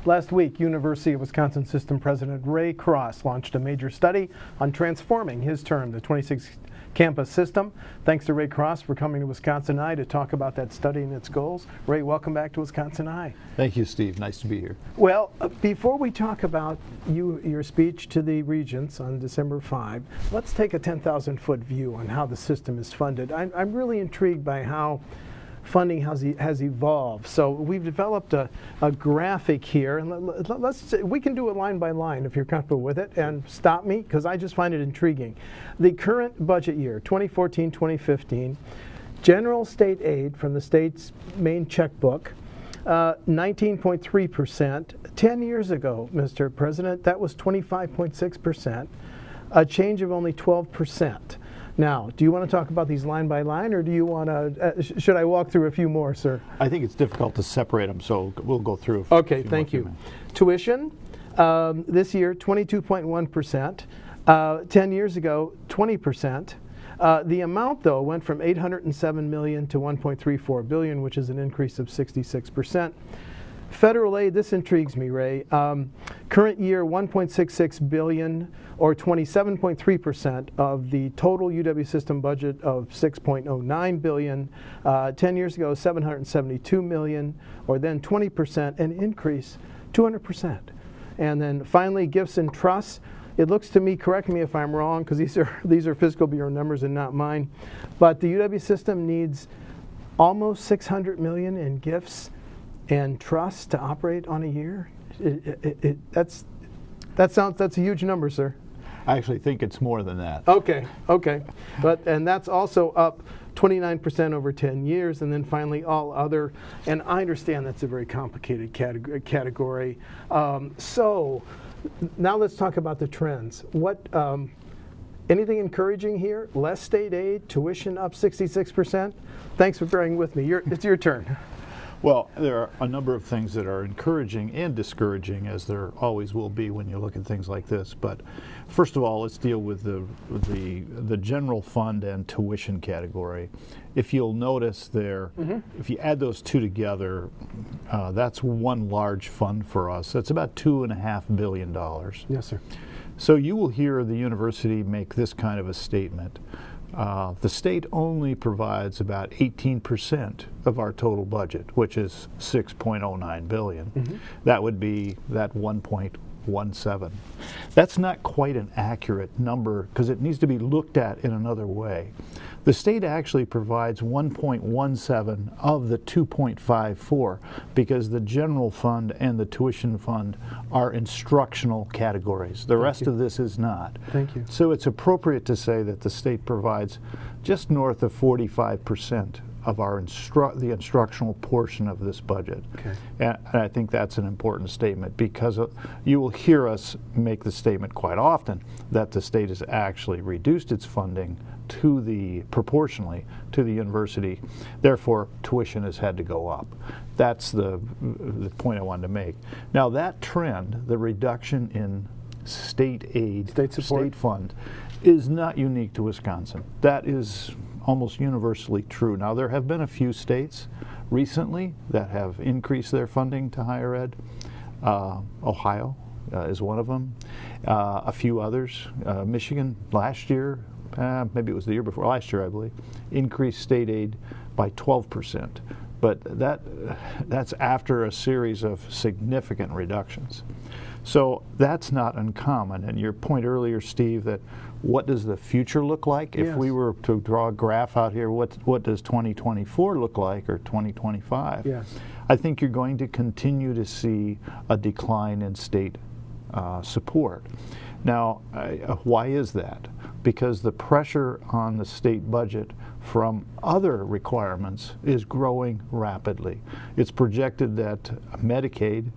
Last week, University of Wisconsin System President Ray Cross launched a major study on transforming his term, the 26 campus system. Thanks to Ray Cross for coming to WisconsinEye to talk about that study and its goals. Ray, welcome back to WisconsinEye. Thank you, Steve. Nice to be here. Well, before we talk about your speech to the regents on December 5, let's take a 10,000-foot view on how the system is funded. I'm really intrigued by how funding has evolved. So we've developed a graphic here, and we can do it line by line if you're comfortable with it, and stop me because I just find it intriguing. The current budget year, 2014-2015, general state aid from the state's main checkbook, 19.3%. 10 years ago, Mr. President, that was 25.6%, a change of only 12%. Now, do you want to talk about these line by line, or do you want to, should I walk through a few more, sir? I think it's difficult to separate them, so we'll go through. Okay, thank you. Tuition, this year, 22.1%. 10 years ago, 20%. The amount, though, went from $807 million to $1.34 billion, which is an increase of 66%. Federal aid, this intrigues me, Ray. Current year, $1.66 billion, or 27.3% of the total UW system budget of $6.09 billion. 10 years ago, $772 million, or then 20%, an increase, 200%. And then finally, gifts and trusts. It looks to me, correct me if I'm wrong, because these are fiscal bureau numbers and not mine, but the UW system needs almost $600 in gifts and trust to operate on a year. That's a huge number, sir. I actually think it's more than that. Okay, and that's also up 29% over 10 years, and then finally all other, and I understand that's a very complicated category. So now let's talk about the trends. Anything encouraging here? Less state aid, tuition up 66%. Thanks for bearing with me. It's your turn. Well, there are a number of things that are encouraging and discouraging, as there always will be when you look at things like this. But first of all, let's deal with the general fund and tuition category. If you'll notice there, if you add those two together, that's one large fund for us. That's about $2.5 billion. Yes, sir. So you will hear the university make this kind of a statement. The state only provides about 18% of our total budget, which is $6.09 billion. That would be that 1.17. That's not quite an accurate number because it needs to be looked at in another way. The state actually provides 1.17 of the 2.54 because the general fund and the tuition fund are instructional categories. The rest of this is not. Thank you. So it's appropriate to say that the state provides just north of 45% of our the instructional portion of this budget. Okay. And I think that's an important statement because you will hear us make the statement quite often that the state has actually reduced its funding proportionally to the university. Therefore, tuition has had to go up. That's the point I wanted to make. Now that trend, the reduction in state aid, state support, state fund, is not unique to Wisconsin. That is almost universally true. Now there have been a few states recently that have increased their funding to higher ed. Ohio is one of them. A few others. Michigan last year, maybe it was the year before, last year I believe, increased state aid by 12%. But that's after a series of significant reductions. So that's not uncommon. And your point earlier, Steve, that what does the future look like? Yes. If we were to draw a graph out here, what does 2024 look like, or 2025? Yes. I think you're going to continue to see a decline in state support. Now, why is that? Because the pressure on the state budget from other requirements is growing rapidly. It's projected that Medicaid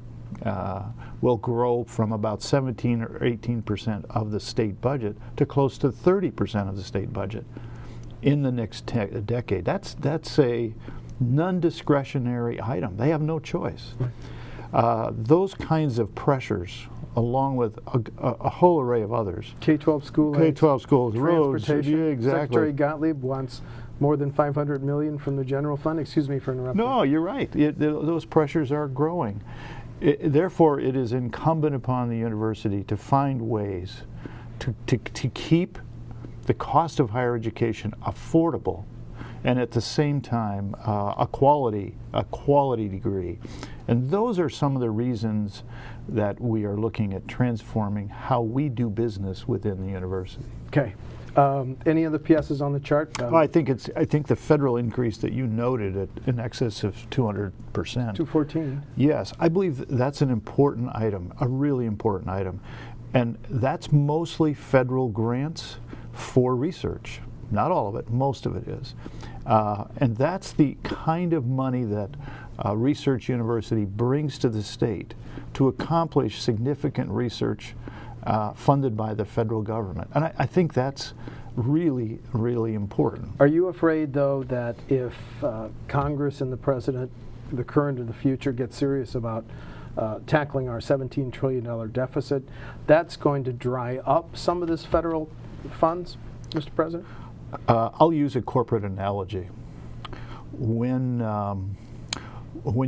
will grow from about 17 or 18% of the state budget to close to 30% of the state budget in the next decade. That's a non-discretionary item. They have no choice. Those kinds of pressures, along with a whole array of others. K-12 schools, roads, transportation. yeah, exactly. Secretary Gottlieb wants more than $500 million from the general fund. Excuse me for interrupting. No, you're right. Those pressures are growing. Therefore, it is incumbent upon the university to find ways to keep the cost of higher education affordable, and at the same time a quality degree. And those are some of the reasons that we are looking at transforming how we do business within the university. Okay. Any other PSs on the chart? I think the federal increase that you noted at in excess of 200%. 214. Yes, I believe that's an important item, a really important item. And that's mostly federal grants for research. Not all of it, most of it is. And that's the kind of money that a research university brings to the state to accomplish significant research funded by the federal government. And I think that's really, really important. Are you afraid, though, that if Congress and the President, the current and the future, get serious about tackling our $17 trillion deficit, that's going to dry up some of this federal funds, Mr. President? I'll use a corporate analogy. When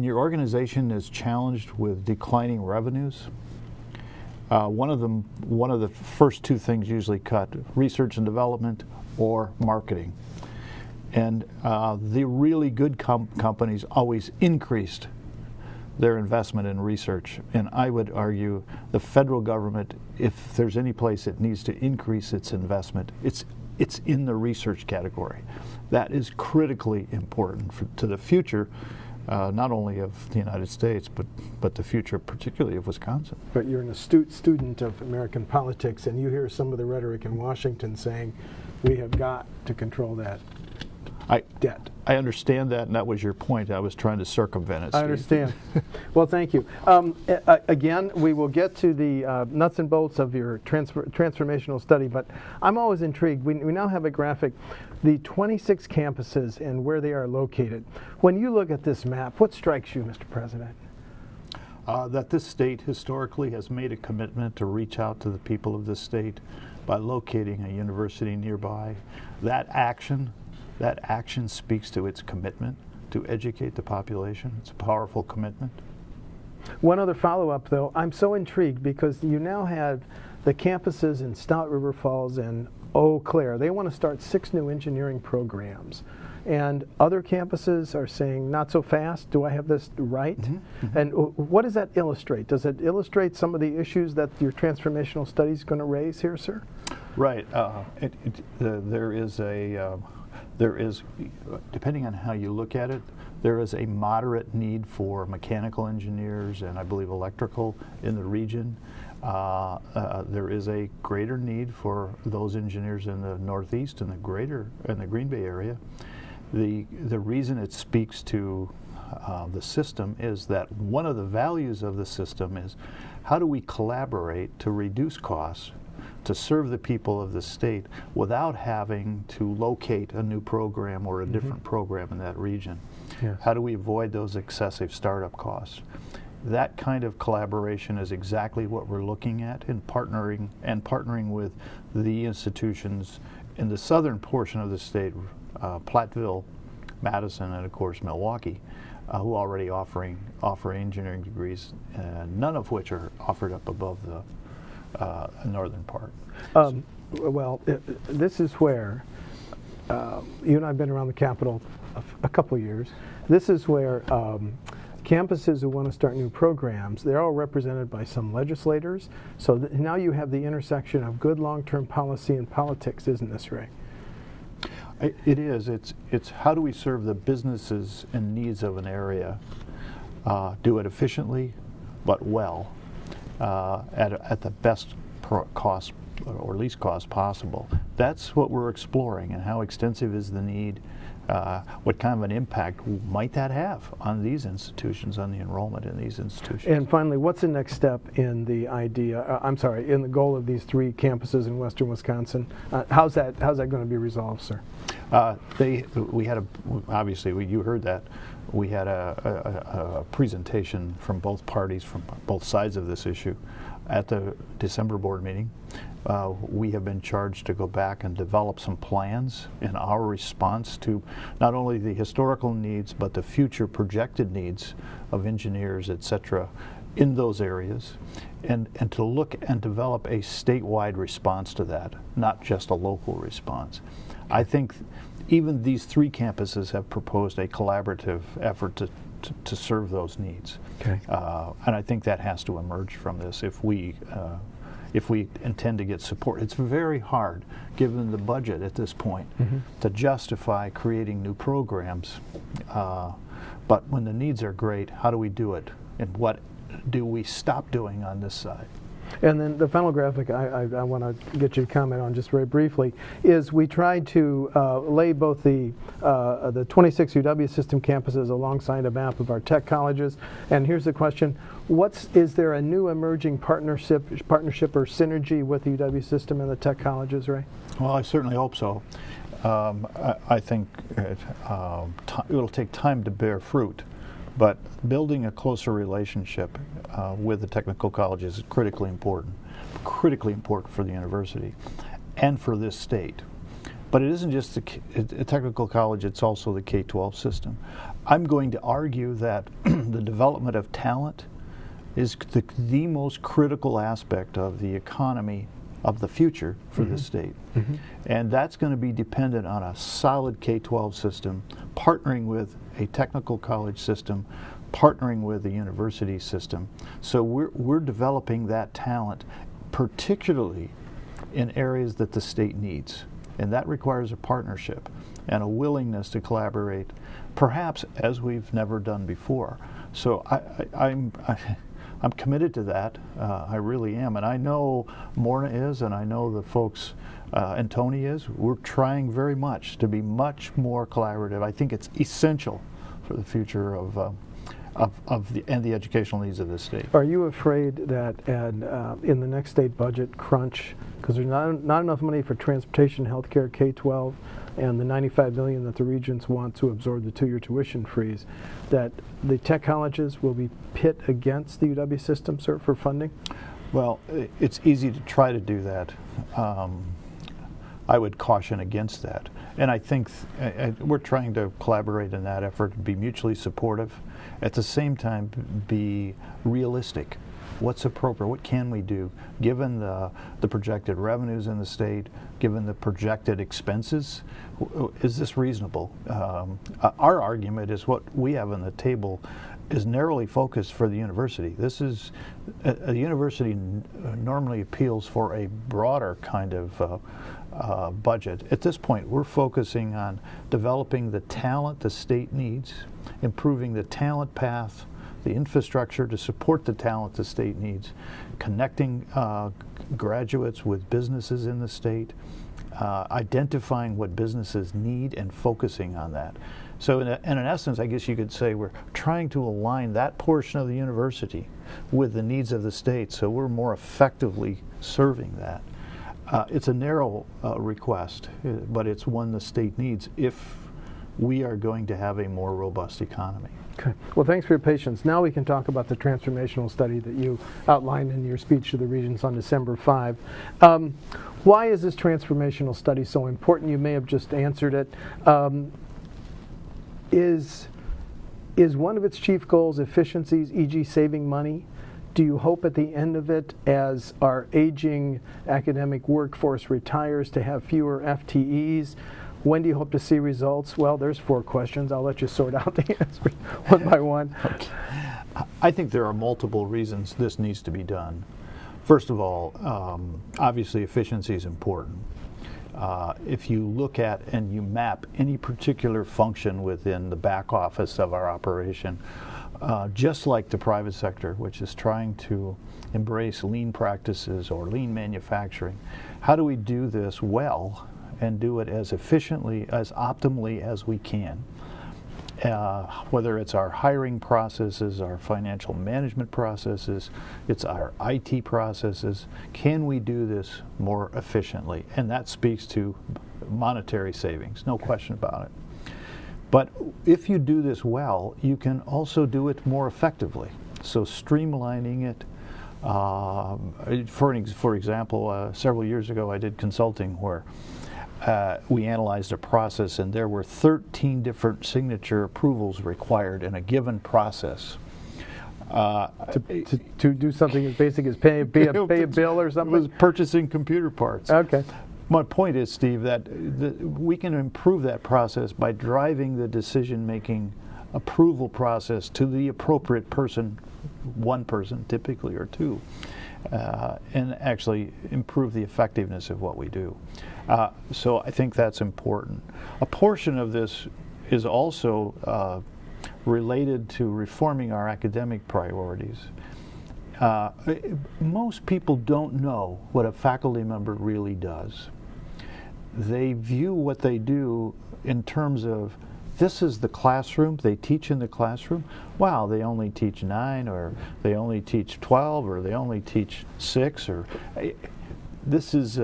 your organization is challenged with declining revenues, one of the first two things usually cut: research and development or marketing. And the really good companies always increased their investment in research. And I would argue the federal government, if there's any place it needs to increase its investment, it's in the research category. That is critically important to the future, not only of the United States, but the future particularly of Wisconsin. But you're an astute student of American politics, and you hear some of the rhetoric in Washington saying we have got to control that debt. I understand that, and that was your point. I was trying to circumvent it, Steve. I understand. Well, thank you. Again, we will get to the nuts and bolts of your transformational study, but I'm always intrigued. We now have a graphic, the 26 campuses and where they are located. When you look at this map, what strikes you, Mr. President? That this state historically has made a commitment to reach out to the people of this state by locating a university nearby. That action speaks to its commitment to educate the population. It's a powerful commitment. One other follow-up, though. I'm so intrigued because you now have the campuses in Stout River Falls and Eau Claire. They want to start 6 new engineering programs. And other campuses are saying, not so fast. Do I have this right? Mm-hmm. Mm-hmm. And what does that illustrate? Does it illustrate some of the issues that your transformational study is going to raise here, sir? Right. There is, depending on how you look at it, there is a moderate need for mechanical engineers and I believe electrical in the region. There is a greater need for those engineers in the Northeast and the Green Bay area. The reason it speaks to the system is that one of the values of the system is how do we collaborate to reduce costs to serve the people of the state without having to locate a new program or a different program in that region. Yes. How do we avoid those excessive startup costs? That kind of collaboration is exactly what we're looking at in partnering with the institutions in the southern portion of the state, Platteville, Madison, and of course Milwaukee, who already offer engineering degrees, none of which are offered up above the northern part. Well, this is where you and I have been around the Capitol a couple of years. This is where campuses who want to start new programs, they're all represented by some legislators. So now you have the intersection of good long-term policy and politics, isn't this, Ray? It is. It's how do we serve the businesses and needs of an area, do it efficiently, but well, at the best cost or least cost possible. That's what we're exploring, and how extensive is the need, what kind of an impact might that have on these institutions, on the enrollment in these institutions. And finally, what's the next step in the in the goal of these 3 campuses in western Wisconsin? How's that going to be resolved, sir? You heard that. We had a presentation from both parties, from both sides of this issue, at the December board meeting. We have been charged to go back and develop some plans in our response to not only the historical needs, but the future projected needs of engineers, et cetera, in those areas, and to look and develop a statewide response to that, not just a local response. I think even these 3 campuses have proposed a collaborative effort to serve those needs. Okay. And I think that has to emerge from this if we intend to get support. It's very hard, given the budget at this point, to justify creating new programs. But when the needs are great, how do we do it? And what do we stop doing on this side? And then the final graphic I want to get you to comment on just very briefly is we tried to lay both the 26 UW system campuses alongside a map of our tech colleges. And here's the question: is there a new emerging partnership or synergy with the UW system and the tech colleges, Ray? Well, I certainly hope so. I think it'll take time to bear fruit. But building a closer relationship with the technical colleges is critically important for the university and for this state. But it isn't just a technical college, it's also the K-12 system. I'm going to argue that the development of talent is the most critical aspect of the economy of the future for this state. And that's going to be dependent on a solid K-12 system, partnering with a technical college system, partnering with a university system. So we're developing that talent, particularly in areas that the state needs. And that requires a partnership and a willingness to collaborate, perhaps as we've never done before. So I'm committed to that. I really am. And I know Morna is, and I know the folks, and Tony is. We're trying very much to be much more collaborative. I think it's essential for the future of the educational needs of this state. Are you afraid that in the next state budget crunch, because there's not enough money for transportation, healthcare, K-12, and the $95 million that the regents want to absorb the 2-year tuition freeze, that the tech colleges will be pit against the UW system, sir, for funding? Well, it's easy to try to do that. I would caution against that. And I think we're trying to collaborate in that effort, be mutually supportive, at the same time be realistic. What's appropriate? What can we do given the projected revenues in the state, given the projected expenses? Is this reasonable? Our argument is what we have on the table is narrowly focused for the university. This is a university normally appeals for a broader kind of budget. At this point, we're focusing on developing the talent the state needs, improving the talent path, the infrastructure to support the talent the state needs, connecting graduates with businesses in the state, identifying what businesses need and focusing on that. So in essence, I guess you could say we're trying to align that portion of the university with the needs of the state so we're more effectively serving that. It's a narrow request, but it's one the state needs if we are going to have a more robust economy. Okay. Well, thanks for your patience. Now we can talk about the transformational study that you outlined in your speech to the Regents on December 5. Why is this transformational study so important? You may have just answered it. Is one of its chief goals efficiencies, e.g. saving money? Do you hope at the end of it, as our aging academic workforce retires, to have fewer FTEs? When do you hope to see results? Well, there's 4 questions. I'll let you sort out the answers one by one. Okay. I think there are multiple reasons this needs to be done. First of all, obviously efficiency is important. If you look at and you map any particular function within the back office of our operation, just like the private sector, which is trying to embrace lean practices or lean manufacturing, how do we do this well and do it as efficiently, as optimally as we can? Whether it's our hiring processes, our financial management processes, it's our IT processes, can we do this more efficiently? And that speaks to monetary savings, no question about it. But if you do this well, you can also do it more effectively. So streamlining it. For example, several years ago I did consulting where we analyzed a process and there were 13 different signature approvals required in a given process. To do something as basic as pay a bill or something? It was purchasing computer parts. Okay. My point is, Steve, that we can improve that process by driving the decision-making approval process to the appropriate person, one person typically, or two, and actually improve the effectiveness of what we do. So I think that's important. A portion of this is also related to reforming our academic priorities. Most people don't know what a faculty member really does. They view what they do in terms of, this is the classroom, they teach in the classroom. Wow, they only teach 9, or they only teach 12, or they only teach 6, or this is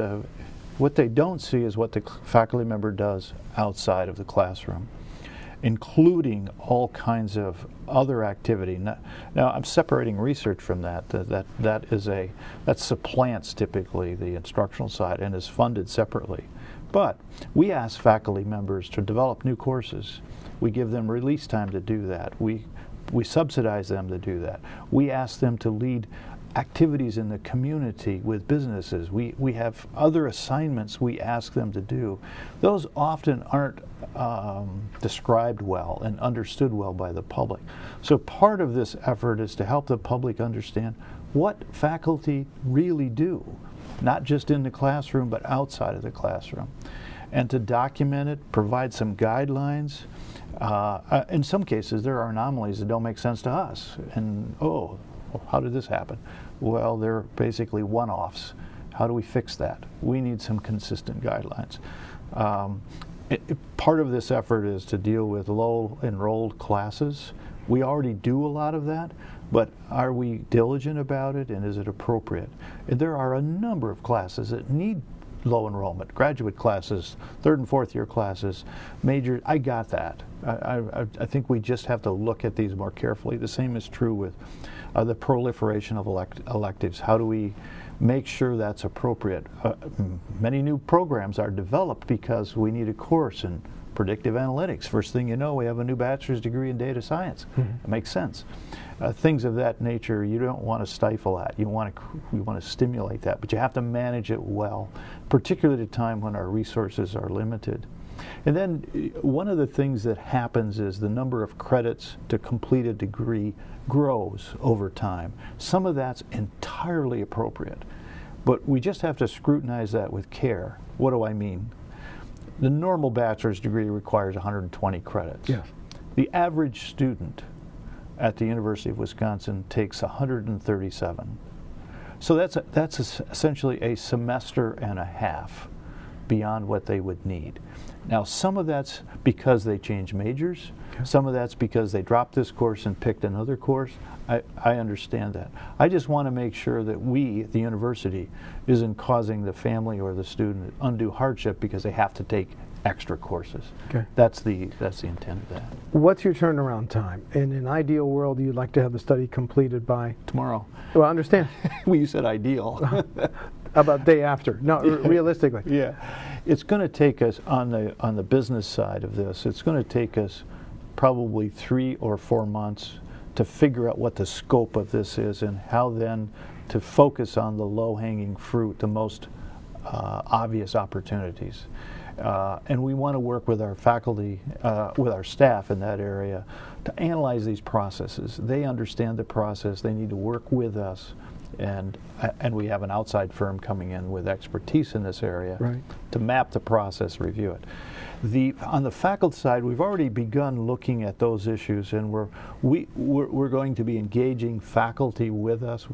what they don't see is what the faculty member does outside of the classroom, including all kinds of other activity. Now I'm separating research from that. That supplants typically the instructional side and is funded separately. But we ask faculty members to develop new courses. We give them release time to do that. We subsidize them to do that. We ask them to lead activities in the community with businesses. We have other assignments we ask them to do. Those often aren't described well and understood well by the public. So part of this effort is to help the public understand what faculty really do, not just in the classroom, but outside of the classroom, and to document it, provide some guidelines. In some cases, there are anomalies that don't make sense to us. And, oh, how did this happen? Well, they're basically one-offs. How do we fix that? We need some consistent guidelines. Part of this effort is to deal with low-enrolled classes. We already do a lot of that, but are we diligent about it, and is it appropriate? And there are a number of classes that need low enrollment, graduate classes, 3rd and 4th year classes, major. I got that. I think we just have to look at these more carefully. The same is true with the proliferation of electives. How do we make sure that's appropriate? Many new programs are developed because we need a course in predictive analytics. First thing you know, we have a new bachelor's degree in data science. It makes sense. Things of that nature, you don't want to stifle that. You want to stimulate that, but you have to manage it well, particularly at a time when our resources are limited. And then one of the things that happens is the number of credits to complete a degree grows over time. Some of that's entirely appropriate, but we just have to scrutinize that with care. What do I mean? The normal bachelor's degree requires 120 credits. Yes. The average student at the University of Wisconsin takes 137. So that's essentially a semester and a half beyond what they would need. Now, some of that's because they changed majors. Okay. Some of that's because they dropped this course and picked another course. I understand that. I just want to make sure that we, the university, isn't causing the family or the student undue hardship because they have to take extra courses. Okay. That's the intent of that. What's your turnaround time? In an ideal world, you'd like to have the study completed by? Tomorrow. Well, I understand. Well, you said ideal. How about day after? No, realistically. Yeah. It's going to take us, on the business side of this, it's going to take us probably 3 or 4 months to figure out what the scope of this is and how then to focus on the low-hanging fruit, the most obvious opportunities. And we want to work with our faculty, with our staff in that area to analyze these processes. They understand the process. They need to work with us. And we have an outside firm coming in with expertise in this area to map the process, review it. On the faculty side, we've already begun looking at those issues, and we're going to be engaging faculty with us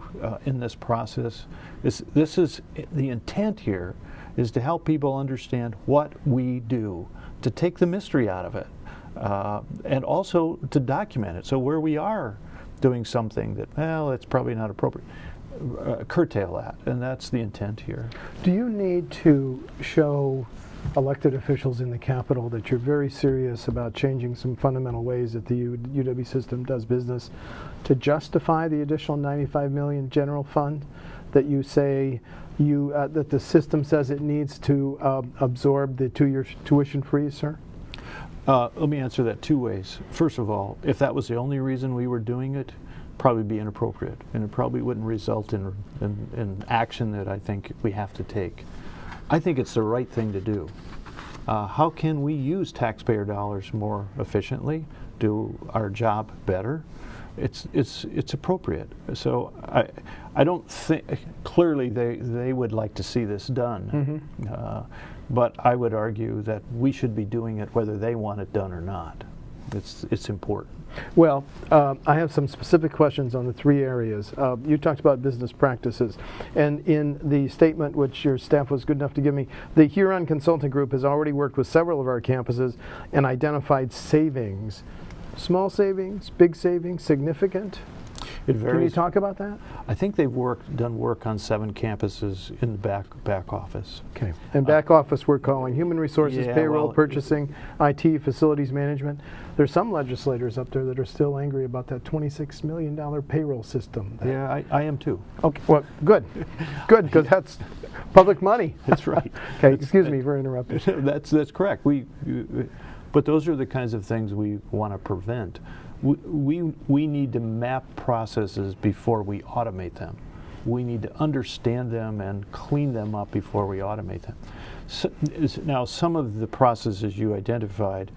in this process. This is the intent here, is to help people understand what we do, to take the mystery out of it, and also to document it. So where we are doing something that, well, it's probably not appropriate, curtail that, and that's the intent here. Do you need to show elected officials in the Capitol that you're very serious about changing some fundamental ways that the UW system does business to justify the additional $95 million general fund that you say that the system says it needs to absorb the 2-year tuition freeze, sir? Let me answer that 2 ways. First of all, if that was the only reason we were doing it, probably be inappropriate, and it probably wouldn't result in action that I think we have to take. I think it's the right thing to do. How can we use taxpayer dollars more efficiently, do our job better? It's appropriate. So I don't think, clearly they would like to see this done, but I would argue that we should be doing it whether they want it done or not. It's important. Well, I have some specific questions on the three areas. You talked about business practices, and in the statement which your staff was good enough to give me, the Huron Consulting Group has already worked with several of our campuses and identified savings. Small savings, big savings, significant? It varies. Can you talk about that? I think they've done work on 7 campuses in the back office. Okay. And back office we're calling human resources, yeah, payroll, well, purchasing, IT, facilities management. There's some legislators up there that are still angry about that $26 million payroll system. Yeah, I am too. Okay, well, good. Good, because that's public money. That's right. Okay, excuse me for interrupting. That's correct. But those are the kinds of things we want to prevent. We need to map processes before we automate them. We need to understand them and clean them up before we automate them. So, now, some of the processes you identified,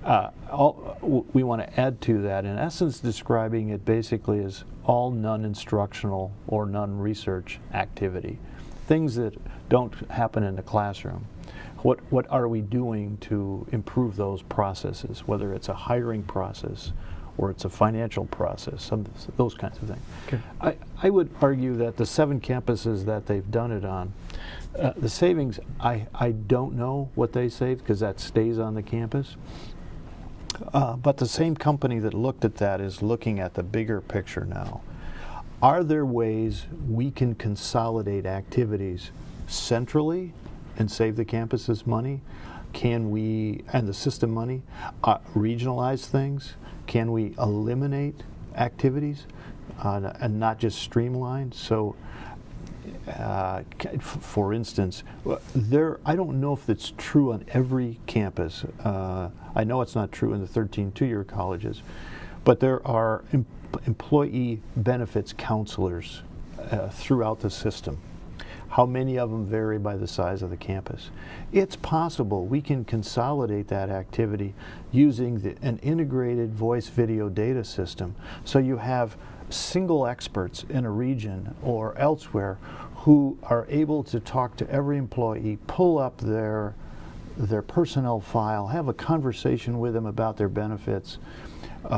we want to add to that, in essence describing it basically as all non-instructional or non-research activity, things that don't happen in the classroom. What are we doing to improve those processes, whether it's a hiring process or it's a financial process, those kinds of things. Okay. I would argue that the 7 campuses that they've done it on, the savings, I don't know what they save because that stays on the campus. But the same company that looked at that is looking at the bigger picture now. Are there ways we can consolidate activities centrally and save the campuses money? Can we, and the system money, regionalize things? Can we eliminate activities and not just streamline? So, for instance, I don't know if it's true on every campus. I know it's not true in the 13 two-year colleges, but there are employee benefits counselors throughout the system. How many of them vary by the size of the campus? It's possible we can consolidate that activity using an integrated voice video data system. So you have single experts in a region or elsewhere who are able to talk to every employee, pull up their personnel file, have a conversation with them about their benefits,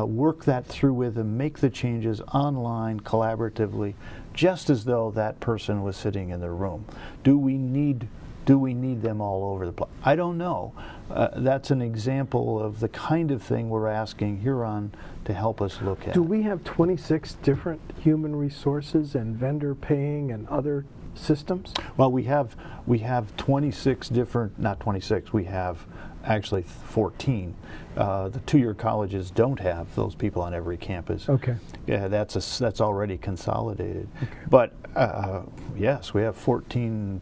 work that through with them, make the changes online, collaboratively, just as though that person was sitting in the room. Do we need them all over the place? I don't know. That's an example of the kind of thing we're asking Huron to help us look at. Do we have 26 different human resources and vendor paying and other systems? Well, we have 26 different, not 26, we have actually 14. The two-year colleges don't have those people on every campus. Okay. Yeah, that's already consolidated. Okay. But yes, we have 14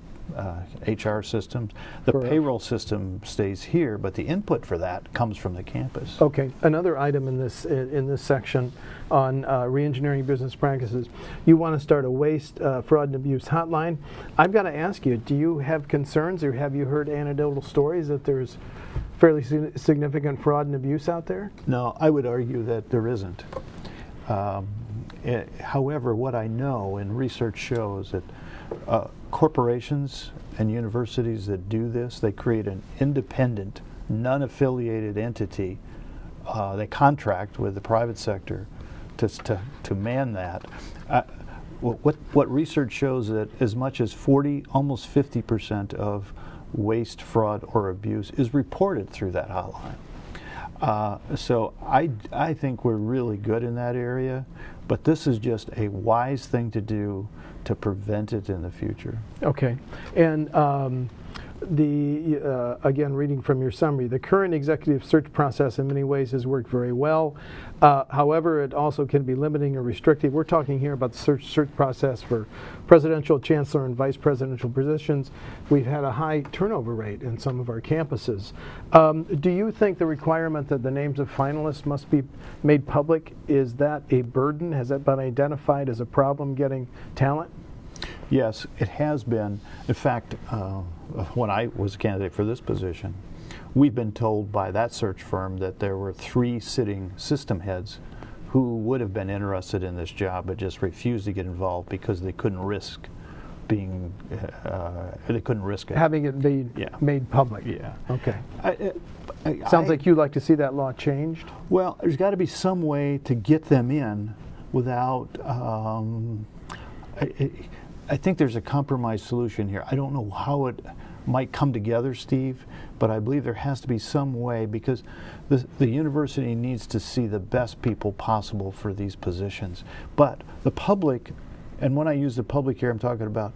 HR systems. The payroll system stays here, but the input for that comes from the campus. Okay. Another item in this section on reengineering business practices. You want to start a waste, fraud, and abuse hotline. I've got to ask you, do you have concerns, or have you heard anecdotal stories that there's fairly significant fraud and abuse out there? No, I would argue that there isn't. However, what I know and research shows that corporations and universities that do this, they create an independent, non-affiliated entity. They contract with the private sector to man that. What research shows that as much as 40, almost 50% of waste, fraud, or abuse is reported through that hotline. So I think we're really good in that area, but this is just a wise thing to do to prevent it in the future. Okay. And Again, reading from your summary, the current executive search process in many ways has worked very well. However, it also can be limiting or restrictive. We're talking here about the search process for presidential, chancellor, and vice presidential positions. We've had a high turnover rate in some of our campuses. Do you think the requirement that the names of finalists must be made public, is that a burden? Has that been identified as a problem getting talent? Yes, it has been. In fact, when I was a candidate for this position, we've been told by that search firm that there were 3 sitting system heads who would have been interested in this job but just refused to get involved because they couldn't risk being, having it made public. Yeah. Okay. Sounds like you'd like to see that law changed. Well, there's got to be some way to get them in without. I think there's a compromise solution here. I don't know how it might come together, Steve, but I believe there has to be some way, because the university needs to see the best people possible for these positions. But the public, and when I use the public here, I'm talking about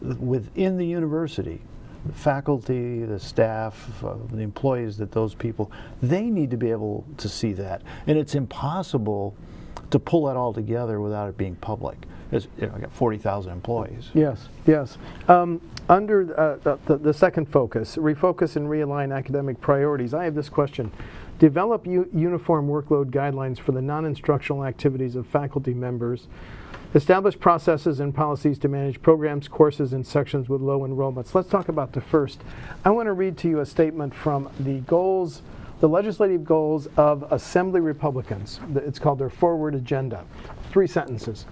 within the university, the faculty, the staff, the employees, that those people, they need to be able to see that. And it's impossible to pull that all together without it being public. I got 40,000 employees. Yes, yes. Under the second focus, refocus and realign academic priorities, I have this question. Develop uniform workload guidelines for the non-instructional activities of faculty members. Establish processes and policies to manage programs, courses, and sections with low enrollments. Let's talk about the first. I want to read to you a statement from the goals, the legislative goals of Assembly Republicans. It's called their forward agenda. 3 sentences.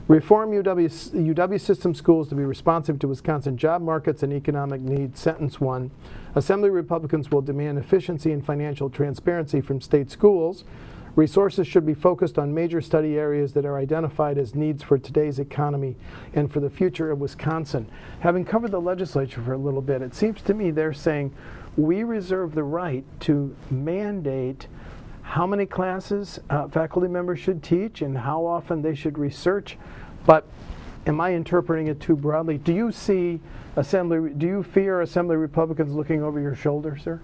Reform UW system schools to be responsive to Wisconsin job markets and economic needs. Sentence 1. Assembly Republicans will demand efficiency and financial transparency from state schools. Resources should be focused on major study areas that are identified as needs for today's economy and for the future of Wisconsin. Having covered the legislature for a little bit, it seems to me they're saying we reserve the right to mandate how many classes faculty members should teach and how often they should research. But am I interpreting it too broadly? Do you see do you fear Assembly Republicans looking over your shoulder, sir?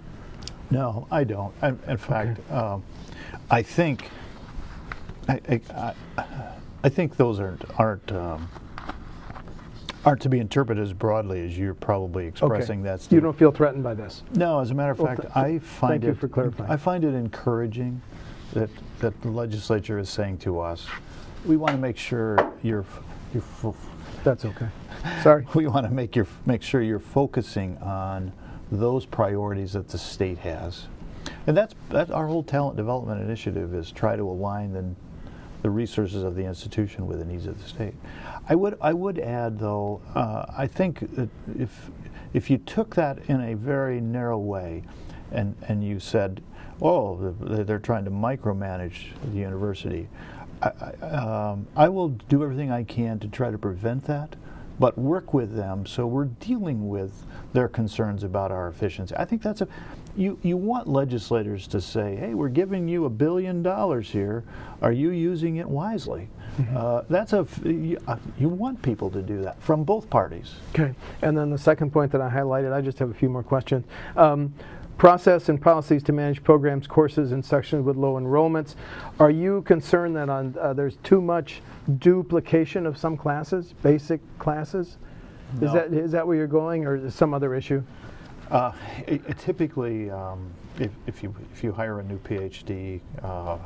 No, I don't. In fact, I think I think those aren't to be interpreted as broadly as you're probably expressing that, Steve. You don't feel threatened by this? No, as a matter of fact, I find thank you for clarifying. I find it encouraging that the legislature is saying to us, we want to make sure you're That's okay. Sorry. We want to make sure you're focusing on those priorities that the state has. And that's our whole talent development initiative, is try to align the resources of the institution with the needs of the state. I would add, though, I think that if you took that in a very narrow way, and you said, oh, they're trying to micromanage the university, I will do everything I can to try to prevent that, but work with them so we're dealing with their concerns about our efficiency. I think that's you want legislators to say, hey, we're giving you $1 billion here. Are you using it wisely? Mm-hmm. You want people to do that from both parties. Okay. And then the second point that I highlighted, I just have a few more questions. Process and policies to manage programs, courses, and sections with low enrollments. Are you concerned that there's too much duplication of some classes, basic classes? No. Is that where you're going, or is it some other issue? Typically, if you hire a new PhD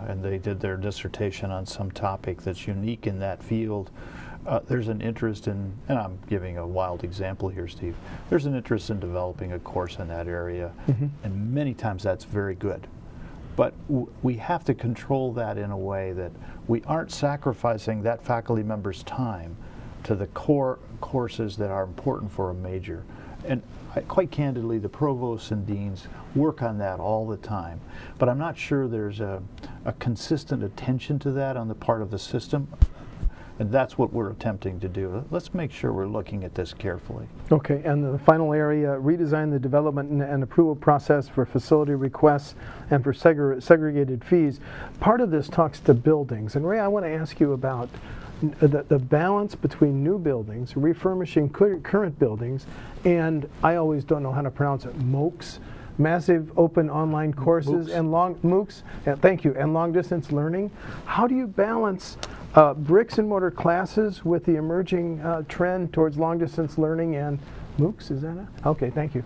and they did their dissertation on some topic that's unique in that field, there's an interest in, and I'm giving a wild example here, Steve, there's an interest in developing a course in that area, mm-hmm. and many times that's very good. But we have to control that in a way that we aren't sacrificing that faculty member's time to the core courses that are important for a major. And quite candidly, the provosts and deans work on that all the time. But I'm not sure there's a consistent attention to that on the part of the system. And that's what we're attempting to do. Let's make sure we're looking at this carefully. Okay, and the final area, redesign the development and approval process for facility requests and for segregated fees. Part of this talks to buildings. And Ray, I want to ask you about the balance between new buildings, refurbishing current buildings, and I always don't know how to pronounce it, MOOCs, massive open online courses, MOOCs. and MOOCs, thank you, and long distance learning. How do you balance bricks and mortar classes with the emerging trend towards long distance learning and MOOCs? Is that it? Okay, thank you.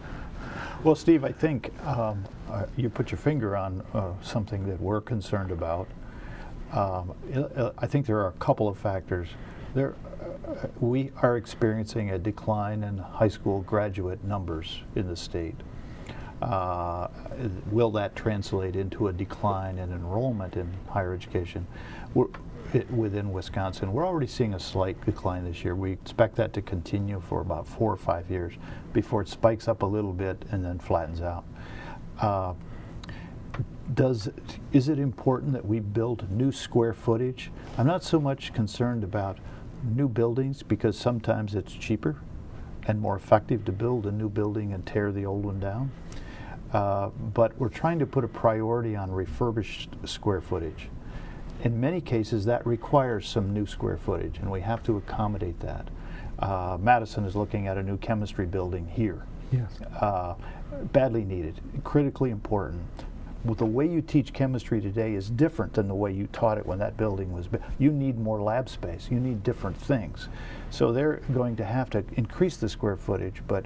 Well, Steve, I think you put your finger on something that we're concerned about. I think there are a couple of factors. We are experiencing a decline in high school graduate numbers in the state. Will that translate into a decline in enrollment in higher education within Wisconsin? We're already seeing a slight decline this year. We expect that to continue for about 4 or 5 years before it spikes up a little bit and then flattens out. Is it important that we build new square footage? I'm not so much concerned about new buildings, because sometimes it's cheaper and more effective to build a new building and tear the old one down. But we're trying to put a priority on refurbished square footage. In many cases, that requires some new square footage, and we have to accommodate that. Madison is looking at a new chemistry building here. Yes. Badly needed, critically important. Well, the way you teach chemistry today is different than the way you taught it when that building was built. You need more lab space. You need different things. So they're going to have to increase the square footage, but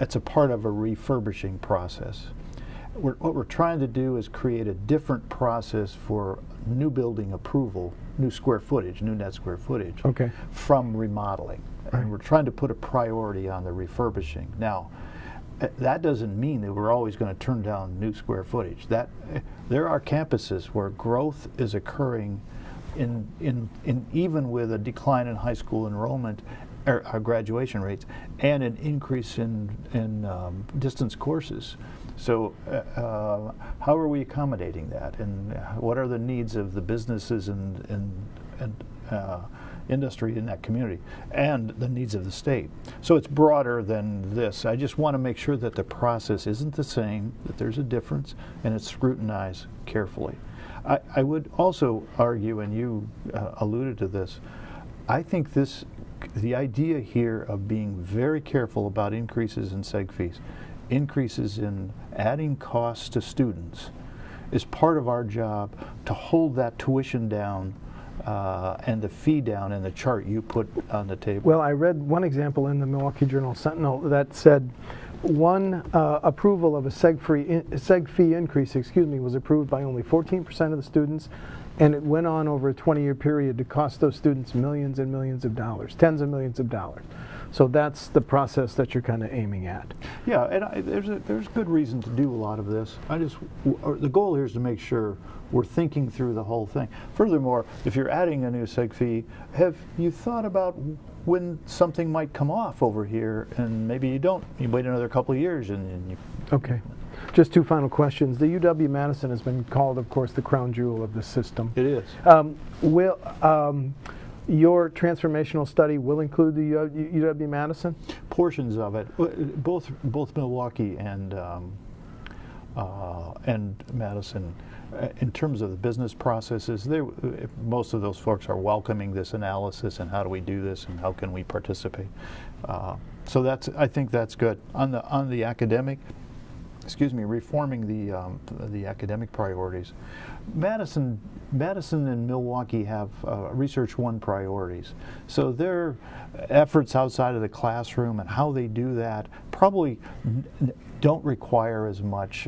it's a part of a refurbishing process. What we're trying to do is create a different process for new building approval, new square footage, new net square footage, okay, from remodeling. Right. And we're trying to put a priority on the refurbishing. Now, that doesn't mean that we're always going to turn down new square footage. There are campuses where growth is occurring in even with a decline in high school enrollment or graduation rates and an increase in distance courses. So how are we accommodating that, and what are the needs of the businesses and industry in that community, and the needs of the state? So it's broader than this. I just want to make sure that the process isn't the same, that there's a difference, and it's scrutinized carefully. I would also argue, and you alluded to this, I think the idea here of being very careful about increases in seg fees, increases in adding costs to students, is part of our job to hold that tuition down and the fee down in the chart you put on the table. Well, I read one example in the Milwaukee Journal-Sentinel that said one approval of a seg fee increase, was approved by only 14% of the students, and it went on over a 20-year period to cost those students millions and millions of dollars, tens of millions of dollars. So that's the process that you're kind of aiming at. Yeah, and there's good reason to do a lot of this. The goal here is to make sure we're thinking through the whole thing. Furthermore, if you're adding a new seg fee, have you thought about when something might come off over here, and maybe you don't? You wait another couple of years, and you... Okay. Just two final questions. The UW-Madison has been called, of course, the crown jewel of the system. It is. Your transformational study will include the UW-Madison? Portions of it. Both Milwaukee and Madison, in terms of the business processes, most of those folks are welcoming this analysis and how do we do this and how can we participate. So I think that's good. On the academic, reforming the academic priorities. Madison and Milwaukee have Research 1 priorities. So their efforts outside of the classroom and how they do that probably don't require as much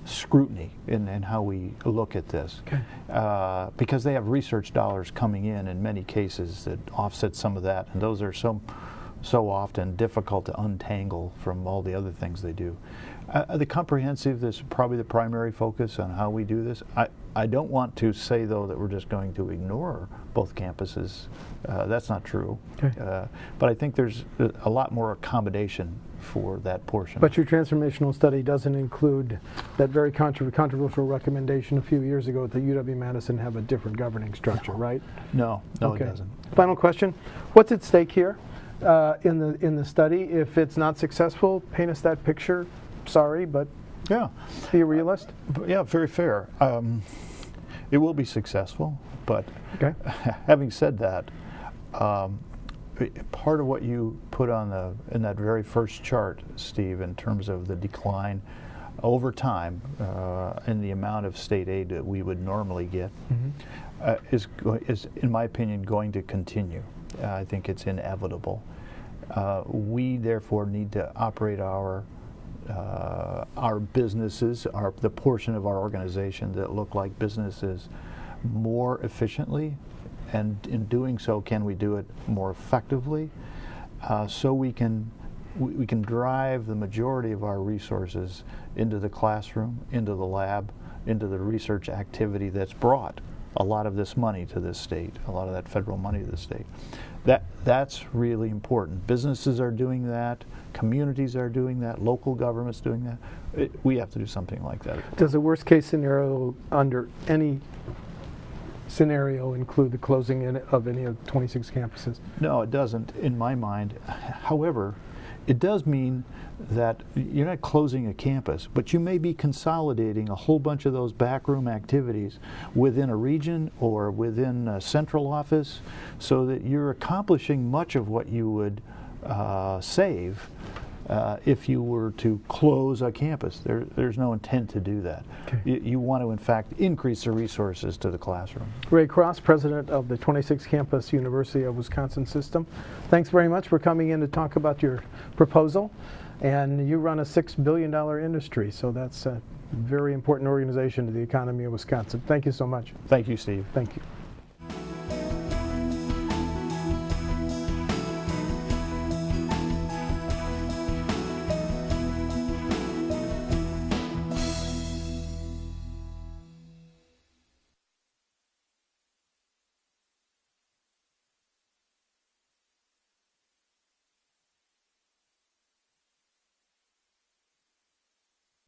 scrutiny in how we look at this. Okay. Because they have research dollars coming in many cases that offset some of that, and those are so often difficult to untangle from all the other things they do. The comprehensive is probably the primary focus on how we do this. I don't want to say, though, that we're just going to ignore both campuses. That's not true. Okay. But I think there's a lot more accommodation for that portion. But your transformational study doesn't include that very controversial recommendation a few years ago that UW-Madison have a different governing structure, right? No, okay. It doesn't. Final question. What's at stake here? In the study, if it's not successful, paint us that picture. Sorry, but yeah, be a realist. Yeah, very fair. It will be successful. But Okay. having said that, part of what you put on in that very first chart, Steve, in terms of the decline over time in the amount of state aid that we would normally get, is, in my opinion, going to continue. I think it's inevitable. We therefore need to operate our businesses, the portion of our organization that look like businesses, more efficiently, and in doing so, can we do it more effectively, so we can drive the majority of our resources into the classroom, into the lab, into the research activity that's brought a lot of this money to this state, a lot of that federal money to the state. That's really important. Businesses are doing that, communities are doing that, local governments doing that. We have to do something like that. Does a worst case scenario under any scenario include the closing of any of 26 campuses? No, it doesn't, in my mind. However, it does mean that you're not closing a campus, but you may be consolidating a whole bunch of those backroom activities within a region or within a central office, so that you're accomplishing much of what you would save if you were to close a campus. There's no intent to do that. Okay. You want to, in fact, increase the resources to the classroom. Ray Cross, president of the 26 campus University of Wisconsin system. Thanks very much for coming in to talk about your proposal. And you run a $6 billion industry, so that's a very important organization to the economy of Wisconsin. Thank you so much. Thank you, Steve. Thank you.